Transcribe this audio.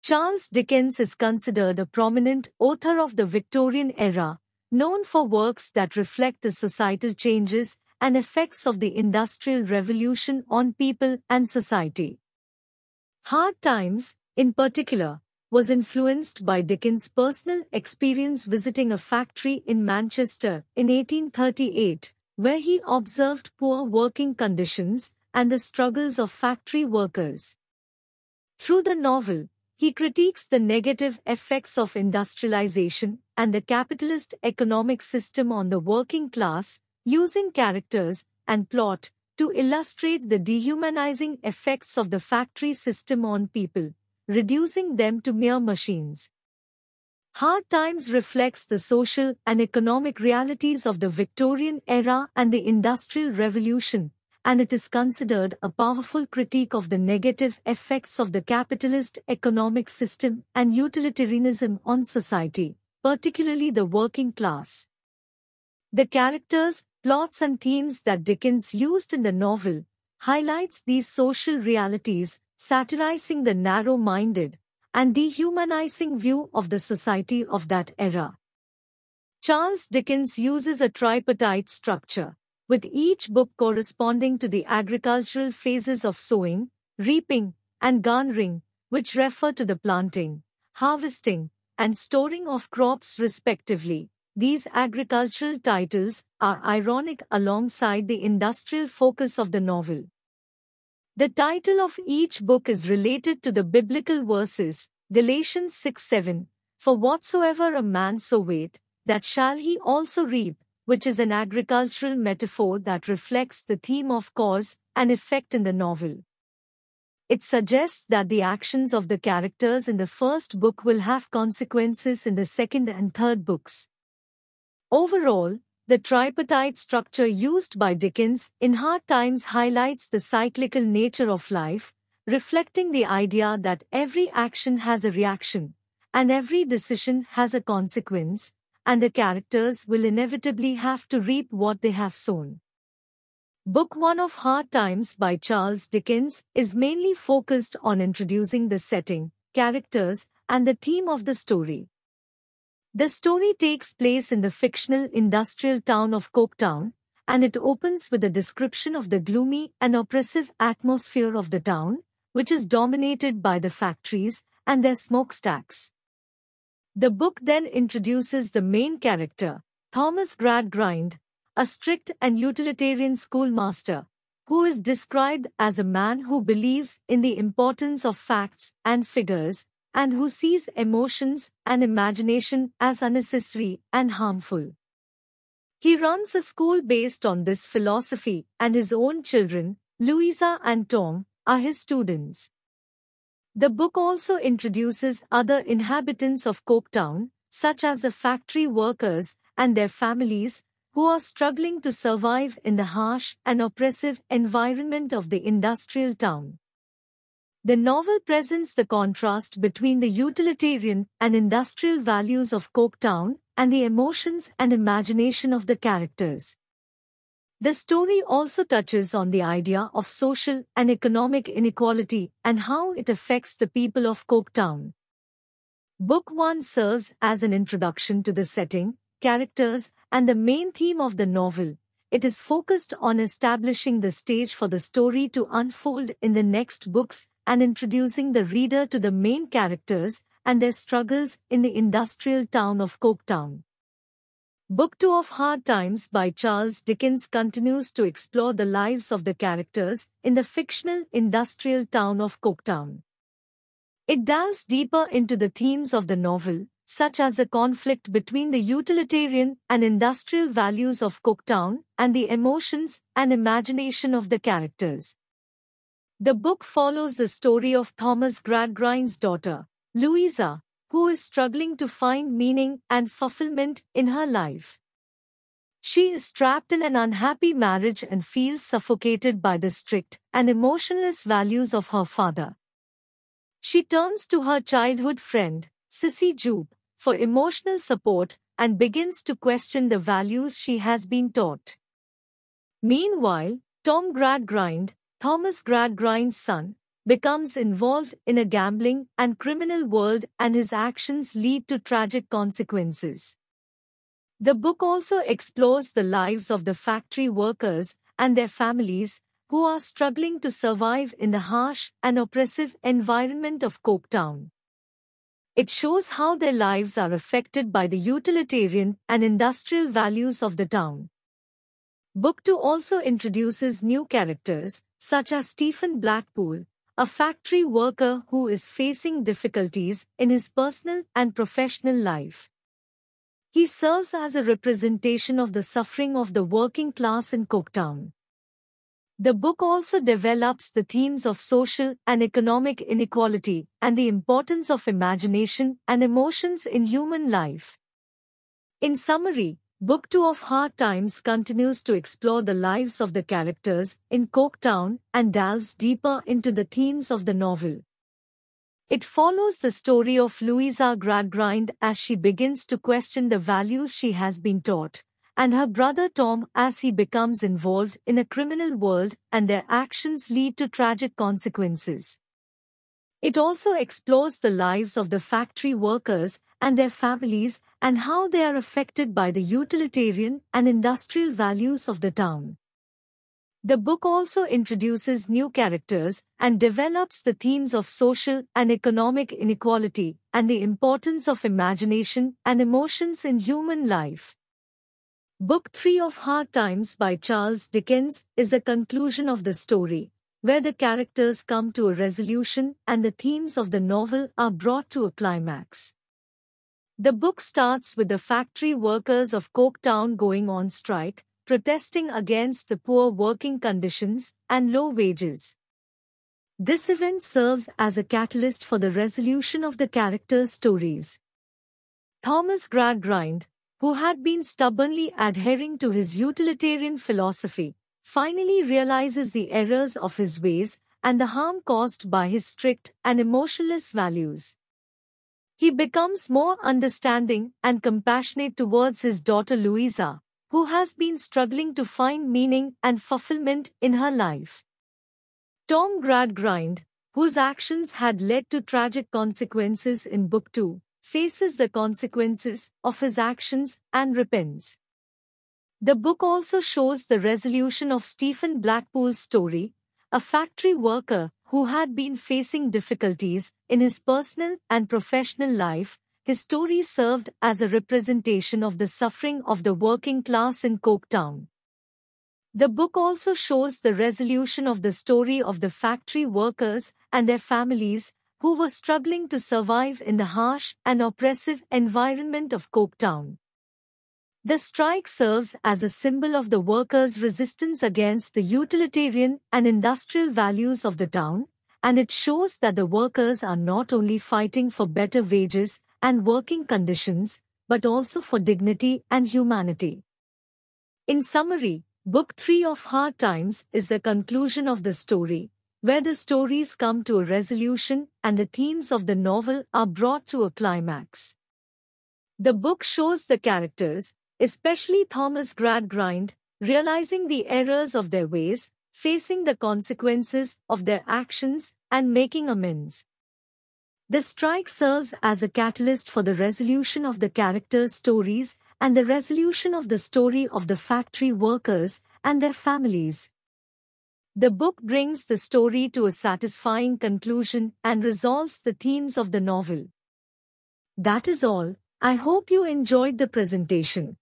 Charles Dickens is considered a prominent author of the Victorian era, known for works that reflect the societal changes and effects of the Industrial Revolution on people and society. Hard Times, in particular, was influenced by Dickens' personal experience visiting a factory in Manchester in 1838, where he observed poor working conditions and the struggles of factory workers. Through the novel, he critiques the negative effects of industrialization and the capitalist economic system on the working class, using characters and plot to illustrate the dehumanizing effects of the factory system on people, reducing them to mere machines. Hard Times reflects the social and economic realities of the Victorian era and the Industrial Revolution, and it is considered a powerful critique of the negative effects of the capitalist economic system and utilitarianism on society, particularly the working class. The characters, plots and themes that Dickens used in the novel highlights these social realities, satirizing the narrow-minded and dehumanizing view of the society of that era. Charles Dickens uses a tripartite structure, with each book corresponding to the agricultural phases of sowing, reaping, and garnering, which refer to the planting, harvesting, and storing of crops respectively. These agricultural titles are ironic alongside the industrial focus of the novel. The title of each book is related to the biblical verses, Galatians 6:7, "For whatsoever a man soweth, that shall he also reap," which is an agricultural metaphor that reflects the theme of cause and effect in the novel. It suggests that the actions of the characters in the first book will have consequences in the second and third books. Overall, the tripartite structure used by Dickens in Hard Times highlights the cyclical nature of life, reflecting the idea that every action has a reaction, and every decision has a consequence, and the characters will inevitably have to reap what they have sown. Book 1 of Hard Times by Charles Dickens is mainly focused on introducing the setting, characters, and the theme of the story. The story takes place in the fictional industrial town of Coketown, and it opens with a description of the gloomy and oppressive atmosphere of the town, which is dominated by the factories and their smokestacks. The book then introduces the main character, Thomas Gradgrind, a strict and utilitarian schoolmaster, who is described as a man who believes in the importance of facts and figures, and who sees emotions and imagination as unnecessary and harmful. He runs a school based on this philosophy, and his own children, Louisa and Tom, are his students. The book also introduces other inhabitants of Coketown, such as the factory workers and their families, who are struggling to survive in the harsh and oppressive environment of the industrial town. The novel presents the contrast between the utilitarian and industrial values of Coketown and the emotions and imagination of the characters. The story also touches on the idea of social and economic inequality and how it affects the people of Coketown. Book 1 serves as an introduction to the setting, characters, and the main theme of the novel. It is focused on establishing the stage for the story to unfold in the next books and introducing the reader to the main characters and their struggles in the industrial town of Coketown. Book 2 of Hard Times by Charles Dickens continues to explore the lives of the characters in the fictional industrial town of Coketown. It delves deeper into the themes of the novel, such as the conflict between the utilitarian and industrial values of Coketown and the emotions and imagination of the characters. The book follows the story of Thomas Gradgrind's daughter, Louisa, who is struggling to find meaning and fulfillment in her life. She is trapped in an unhappy marriage and feels suffocated by the strict and emotionless values of her father. She turns to her childhood friend, Sissy Jupe, for emotional support and begins to question the values she has been taught. Meanwhile, Tom Gradgrind, Thomas Gradgrind's son, becomes involved in a gambling and criminal world, and his actions lead to tragic consequences. The book also explores the lives of the factory workers and their families who are struggling to survive in the harsh and oppressive environment of Coketown. It shows how their lives are affected by the utilitarian and industrial values of the town. Book 2 also introduces new characters, such as Stephen Blackpool, a factory worker who is facing difficulties in his personal and professional life. He serves as a representation of the suffering of the working class in Coketown. The book also develops the themes of social and economic inequality and the importance of imagination and emotions in human life. In summary, Book 2 of Hard Times continues to explore the lives of the characters in Coketown and delves deeper into the themes of the novel. It follows the story of Louisa Gradgrind as she begins to question the values she has been taught, and her brother Tom as he becomes involved in a criminal world and their actions lead to tragic consequences. It also explores the lives of the factory workers and their families and how they are affected by the utilitarian and industrial values of the town. The book also introduces new characters and develops the themes of social and economic inequality and the importance of imagination and emotions in human life. Book 3 of Hard Times by Charles Dickens is the conclusion of the story, where the characters come to a resolution and the themes of the novel are brought to a climax. The book starts with the factory workers of Coketown going on strike, protesting against the poor working conditions and low wages. This event serves as a catalyst for the resolution of the characters' stories. Thomas Gradgrind, who had been stubbornly adhering to his utilitarian philosophy, finally realizes the errors of his ways and the harm caused by his strict and emotionless values. He becomes more understanding and compassionate towards his daughter Louisa, who has been struggling to find meaning and fulfillment in her life. Tom Gradgrind, whose actions had led to tragic consequences in Book 2, faces the consequences of his actions and repents. The book also shows the resolution of Stephen Blackpool's story, a factory worker who had been facing difficulties in his personal and professional life. His story served as a representation of the suffering of the working class in Coketown. The book also shows the resolution of the story of the factory workers and their families who were struggling to survive in the harsh and oppressive environment of Coketown. The strike serves as a symbol of the workers' resistance against the utilitarian and industrial values of the town, and it shows that the workers are not only fighting for better wages and working conditions, but also for dignity and humanity. In summary, Book 3 of Hard Times is the conclusion of the story, where the stories come to a resolution and the themes of the novel are brought to a climax. The book shows the characters, especially Thomas Gradgrind, realizing the errors of their ways, facing the consequences of their actions, and making amends. The strike serves as a catalyst for the resolution of the characters' stories and the resolution of the story of the factory workers and their families. The book brings the story to a satisfying conclusion and resolves the themes of the novel. That is all. I hope you enjoyed the presentation.